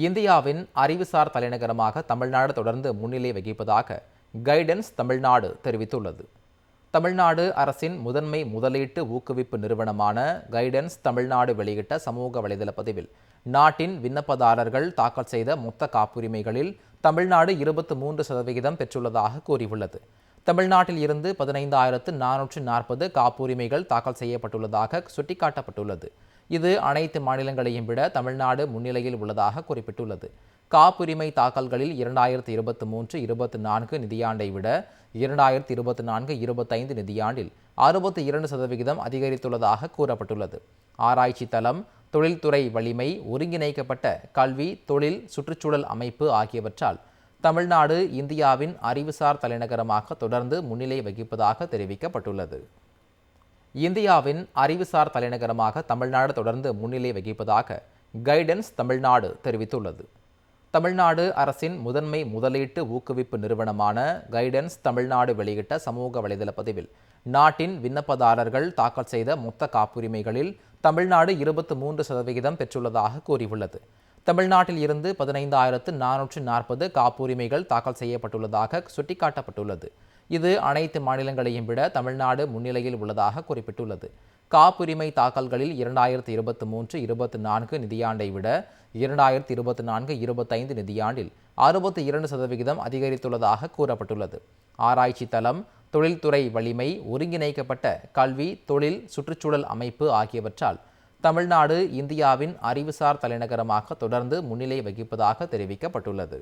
இந்தியாவின் அறிவுசார் தலைநகரமாக தமிழ்நாடு தொடர்ந்து முன்னிலை வகிப்பதாக கைடன்ஸ் தமிழ்நாடு தெரிவித்துள்ளது. தமிழ்நாடு அரசின் முதன்மை முதலீட்டு ஊக்குவிப்பு நிறுவனமான கைடன்ஸ் தமிழ்நாடு வெளியிட்ட சமூக வலைதள பதிவில், நாட்டின் விண்ணப்பதாரர்கள் தாக்கல் செய்த மொத்த காப்புரிமைகளில் தமிழ்நாடு 23% பெற்றுள்ளதாக கூறியுள்ளது. தமிழ்நாட்டில் இருந்து 15,440 காப்புரிமைகள் தாக்கல் செய்யப்பட்டுள்ளதாக சுட்டிக்காட்டப்பட்டுள்ளது. இது அனைத்து மாநிலங்களையும் விட தமிழ்நாடு முன்னிலையில் உள்ளதாக குறிப்பிட்டுள்ளது. காப்புரிமை தாக்கல்களில் 2023-24 நிதியாண்டை விட 2024-25 நிதியாண்டில் 62% அதிகரித்துள்ளதாக கூறப்பட்டுள்ளது. ஆராய்ச்சி தளம், தொழில்துறை வலிமை, ஒருங்கிணைக்கப்பட்ட கல்வி, தொழில், சுற்றுச்சூழல் அமைப்பு ஆகியவற்றால் தமிழ்நாடு இந்தியாவின் அறிவுசார் தலைநகரமாக தொடர்ந்து முன்னிலை வகிப்பதாக தெரிவிக்கப்பட்டுள்ளது. இந்தியாவின் அறிவுசார் தலைநகரமாக தமிழ்நாடு தொடர்ந்து முன்னிலை வகிப்பதாக கைடன்ஸ் தமிழ்நாடு தெரிவித்துள்ளது. தமிழ்நாடு அரசின் முதன்மை முதலீட்டு ஊக்குவிப்பு நிறுவனமான கைடன்ஸ் தமிழ்நாடு வெளியிட்ட சமூக வலைதள பதிவில், நாட்டின் விண்ணப்பதாரர்கள் தாக்கல் செய்த மொத்த காப்புரிமைகளில் தமிழ்நாடு 23% பெற்றுள்ளதாக கூறியுள்ளது. தமிழ்நாட்டில் இருந்து 15,440 காப்புரிமைகள் தாக்கல் செய்யப்பட்டுள்ளதாக சுட்டிக்காட்டப்பட்டுள்ளது. இது அனைத்து மாநிலங்களையும் விட தமிழ்நாடு முன்னிலையில் உள்ளதாக குறிப்பிட்டுள்ளது. காப்புரிமை தாக்கல்களில் 2023-24 நிதியாண்டை விட 2024-25 நிதியாண்டில் 62% அதிகரித்துள்ளதாக கூறப்பட்டுள்ளது. ஆராய்ச்சி தளம், தொழில்துறை வலிமை, ஒருங்கிணைக்கப்பட்ட கல்வி, தொழில், சுற்றுச்சூழல் அமைப்பு ஆகியவற்றால் தமிழ்நாடு இந்தியாவின் அறிவுசார் தலைநகரமாக தொடர்ந்து முன்னிலை வகிப்பதாக தெரிவிக்கப்பட்டுள்ளது.